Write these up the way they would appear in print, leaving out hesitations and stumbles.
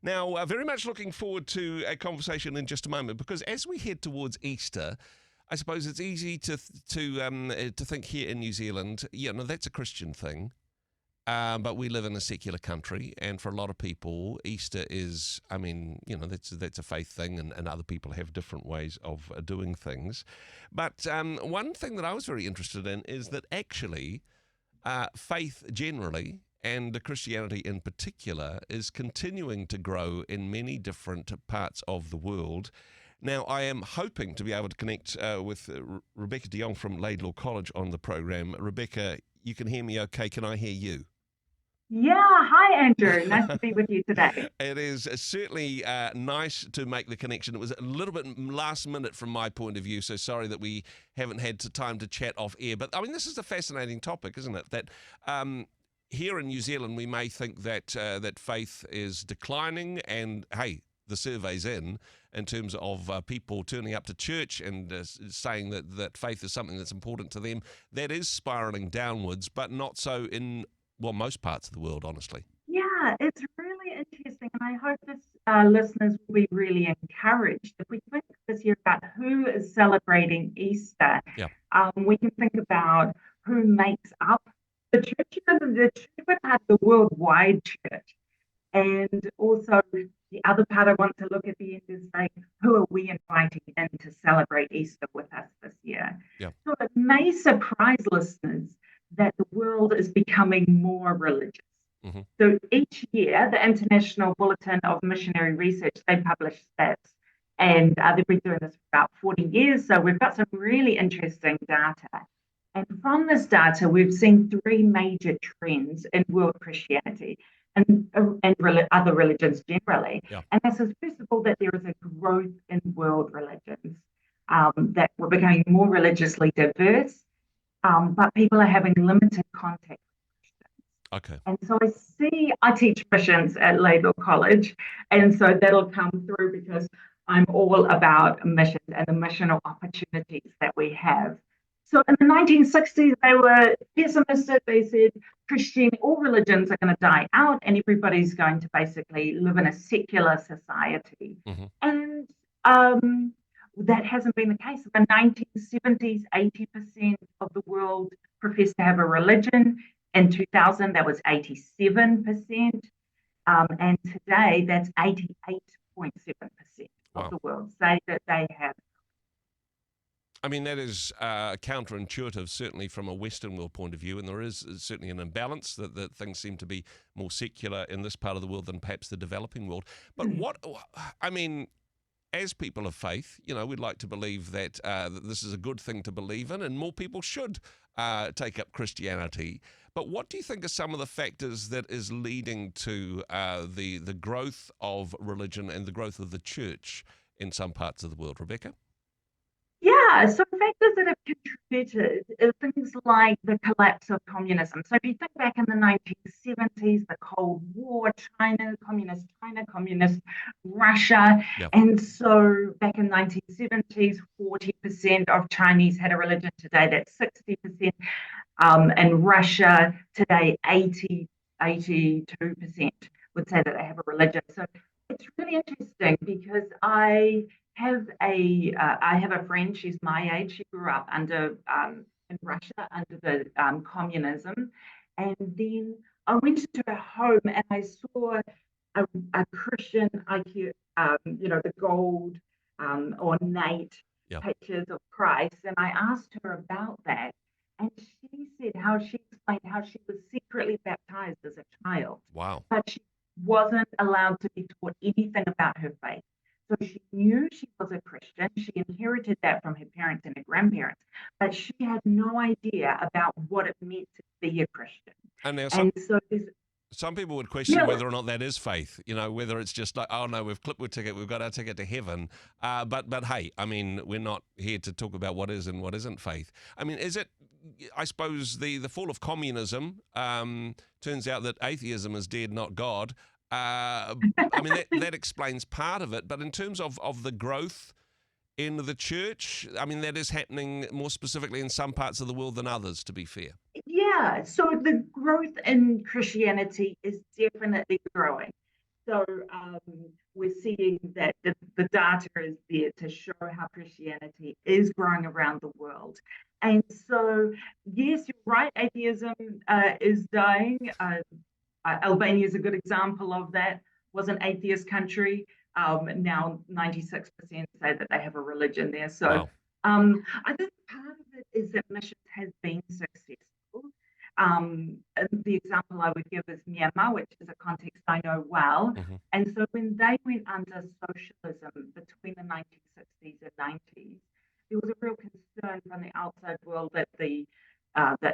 Now, very much looking forward to a conversation in just a moment, because as we head towards Easter, I suppose it's easy to think here in New Zealand, that's a Christian thing. But we live in a secular country, and for a lot of people, Easter is, that's a faith thing, and other people have different ways of doing things. But one thing that I was very interested in is that actually faith generally, and Christianity in particular, is continuing to grow in many different parts of the world. Now, I am hoping to be able to connect with Rebecca de Jong from Laidlaw College on the program. Rebecca, you can hear me okay? Can I hear you? Yeah, hi Andrew. Nice to be with you today. It is certainly nice to make the connection. It was a little bit last minute from my point of view, so sorry that we haven't had time to chat off air. But I mean, this is a fascinating topic, isn't it? That here in New Zealand, we may think that that faith is declining, and hey, the survey's in terms of people turning up to church and saying that faith is something that's important to them. That is spiraling downwards, but not so in most parts of the world, honestly. Yeah, it's really interesting, and I hope this listeners will be really encouraged. If we think this year about who is celebrating Easter, Yeah. We can think about who makes up the church, the church part of the worldwide church. And also the other part I want to look at the end is like, who are we inviting in to celebrate Easter with us this year? Yeah. So it may surprise listeners that the world is becoming more religious. Mm-hmm. So each year, the International Bulletin of Missionary Research, they publish stats, and they've been doing this for about 40 years. So we've got some really interesting data. And from this data, we've seen three major trends in world Christianity and other religions generally. Yeah. And this is, first of all, that there is a growth in world religions, that we're becoming more religiously diverse, but people are having limited contact with Christians. Okay. And so I teach missions at Laidlaw College, and so that'll come through because I'm all about missions and the missional opportunities that we have. So in the 1960s, they were pessimistic. They said all religions are going to die out, and everybody's going to basically live in a secular society. Mm-hmm. And that hasn't been the case. In the 1970s, 80% of the world professed to have a religion. In 2000, that was 87%. And today, that's 88.7% of the world say that they have. I mean, that is counterintuitive, certainly from a Western world point of view, and there is certainly an imbalance that things seem to be more secular in this part of the world than perhaps the developing world. But as people of faith, we'd like to believe that this is a good thing to believe in, and more people should take up Christianity. But what do you think are some of the factors that is leading to the growth of religion and the growth of the church in some parts of the world, Rebecca? Yeah, so factors that have contributed are things like the collapse of communism. So if you think back in the 1970s, the Cold War, China, communist Russia. Yep. And so back in the 1970s, 40% of Chinese had a religion. Today, that's 60%. And Russia, today, 82% would say that they have a religion. So it's really interesting because I have a friend. She's my age. She grew up in Russia under the communism, and then I went into her home and I saw a Christian IQ, the gold ornate pictures of Christ, and I asked her about that, and she said she explained how she was secretly baptized as a child. Wow! But she wasn't allowed to be taught anything about her faith. So she knew she was a Christian. She inherited that from her parents and her grandparents, but she had no idea about what it meant to be a Christian. And now some people would question whether or not that is faith, whether it's just like, oh no, we've clipped our ticket, we've got our ticket to heaven. But hey, I mean, we're not here to talk about what is and what isn't faith. I mean, is it, I suppose the fall of communism turns out that atheism is dead, not God. I mean, that explains part of it. But in terms of the growth in the church, I mean, that is happening more specifically in some parts of the world than others, to be fair. Yeah, so the growth in Christianity is definitely growing. So we're seeing that the data is there to show how Christianity is growing around the world. And so, yes, you're right, atheism is dying. Albania is a good example of that. Was an atheist country. Now 96% say that they have a religion there. So Wow. I think part of it is that missions has been successful. The example I would give is Myanmar, which is a context I know well. Mm-hmm. And so when they went under socialism between the 1960s and 90s, there was a real concern from the outside world that the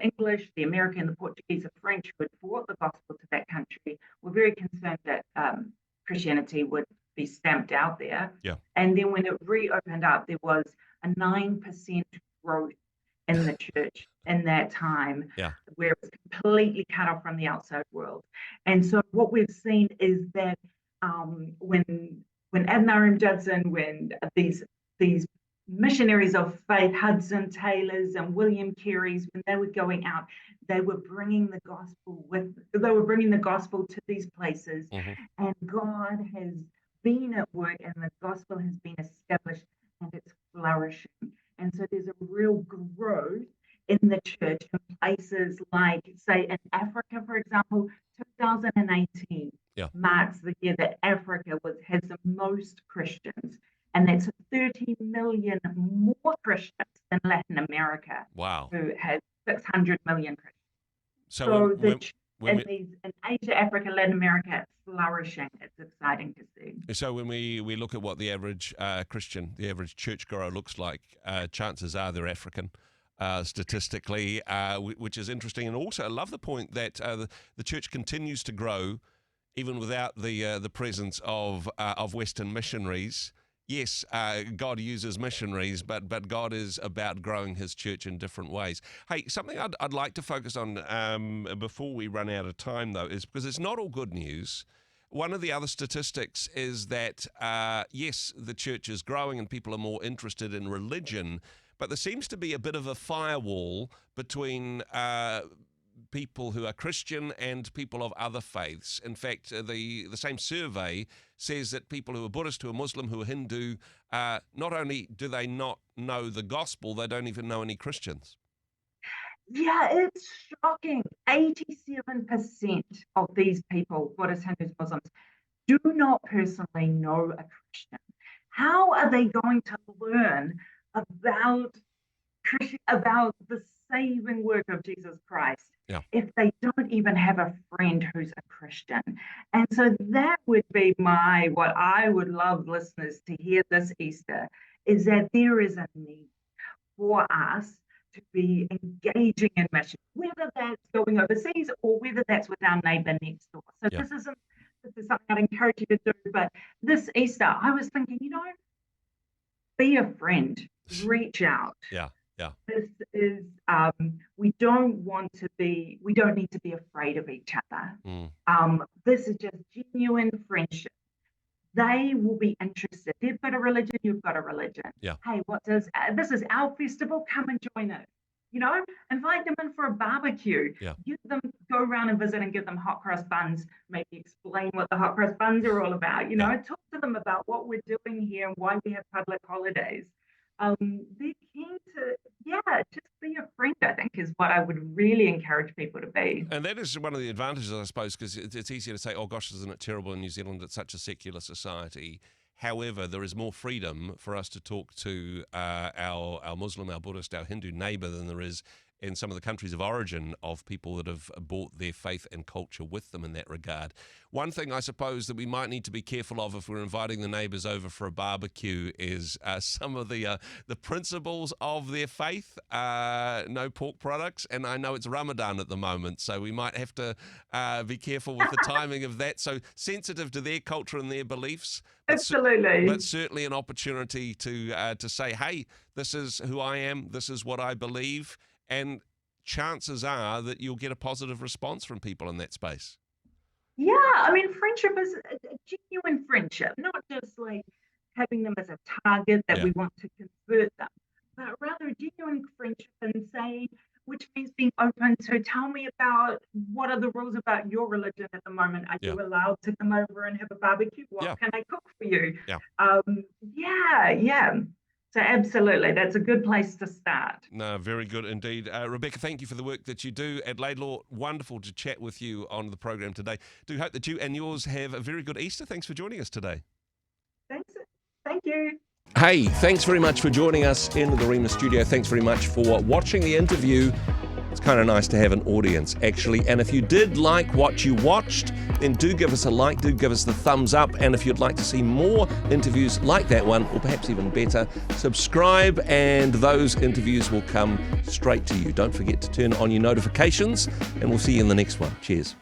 English, the American, the Portuguese, the French who had brought the gospel to that country were very concerned that Christianity would be stamped out there. Yeah. And then when it reopened up, there was a 9% growth in the church in that time, Yeah. where it was completely cut off from the outside world. And so what we've seen is that when Adoniram Judson, when these missionaries of faith, Hudson Taylors and William Carey's, when they were going out, they were bringing the gospel to these places, Mm-hmm. and God has been at work, and the gospel has been established, and it's flourishing. And so there's a real growth in the church in places like, say, in Africa, for example. 2018 marks the year that Africa has the most Christians, and that's 30 million more Christians than Latin America. Wow. Who has 600 million Christians. So in Asia, Africa, Latin America, it's flourishing. It's exciting to see. So when we look at what the average Christian, the average churchgoer looks like, chances are they're African. Statistically, which is interesting, and also I love the point that the church continues to grow even without the presence of Western missionaries. Yes, God uses missionaries, but God is about growing His church in different ways. Hey, something I'd like to focus on before we run out of time, though, is because it's not all good news. One of the other statistics is that, yes, the church is growing and people are more interested in religion, but there seems to be a bit of a firewall between people who are Christian and people of other faiths. In fact, the same survey says that people who are Buddhist, who are Muslim, who are Hindu, not only do they not know the gospel, they don't even know any Christians. Yeah, it's shocking. 87% of these people, Buddhists, Hindus, Muslims, do not personally know a Christian. How are they going to learn about the saving work of Jesus Christ if they don't even have a friend who's a Christian? And so that would be what I would love listeners to hear this Easter, is that there is a need for us to be engaging in mission, whether that's going overseas or whether that's with our neighbor next door. So this is something I'd encourage you to do. But this Easter, I was thinking, be a friend, reach out. Yeah. This is we don't need to be afraid of each other. This is just genuine friendship. They will be interested. They've got a religion, you've got a religion. Yeah. Hey, this is our festival, come and join it. Invite them in for a barbecue. Yeah. Go around and visit and give them hot cross buns, maybe explain what the hot cross buns are all about. Talk to them about what we're doing here and why we have public holidays. They're keen to, just be a friend, I think, is what I would really encourage people to be. And that is one of the advantages, I suppose, because it's easier to say, oh gosh, isn't it terrible in New Zealand? It's such a secular society. However, there is more freedom for us to talk to our Muslim, our Buddhist, our Hindu neighbour than there is in some of the countries of origin of people that have brought their faith and culture with them in that regard. One thing I suppose that we might need to be careful of if we're inviting the neighbours over for a barbecue is some of the principles of their faith. No pork products, and I know it's Ramadan at the moment, so we might have to be careful with the timing of that. So sensitive to their culture and their beliefs. Absolutely. But certainly an opportunity to say, hey, this is who I am, this is what I believe, and chances are that you'll get a positive response from people in that space. Yeah, I mean, friendship is a genuine friendship, not just like having them as a target that we want to convert them, but rather a genuine friendship and saying, we're countries being open to tell me about what are the rules about your religion at the moment. Are you allowed to come over and have a barbecue? What can I cook for you? Yeah. So absolutely, that's a good place to start. No, very good indeed. Rebecca, thank you for the work that you do at Laidlaw. Wonderful to chat with you on the program today. Do hope that you and yours have a very good Easter. Thanks for joining us today. Thanks. Thank you. Hey, thanks very much for joining us in the Rhema studio. Thanks very much for watching the interview. It's kind of nice to have an audience, actually. And if you did like what you watched, then do give us a like, do give us the thumbs up. And if you'd like to see more interviews like that one, or perhaps even better, subscribe and those interviews will come straight to you. Don't forget to turn on your notifications, and we'll see you in the next one. Cheers.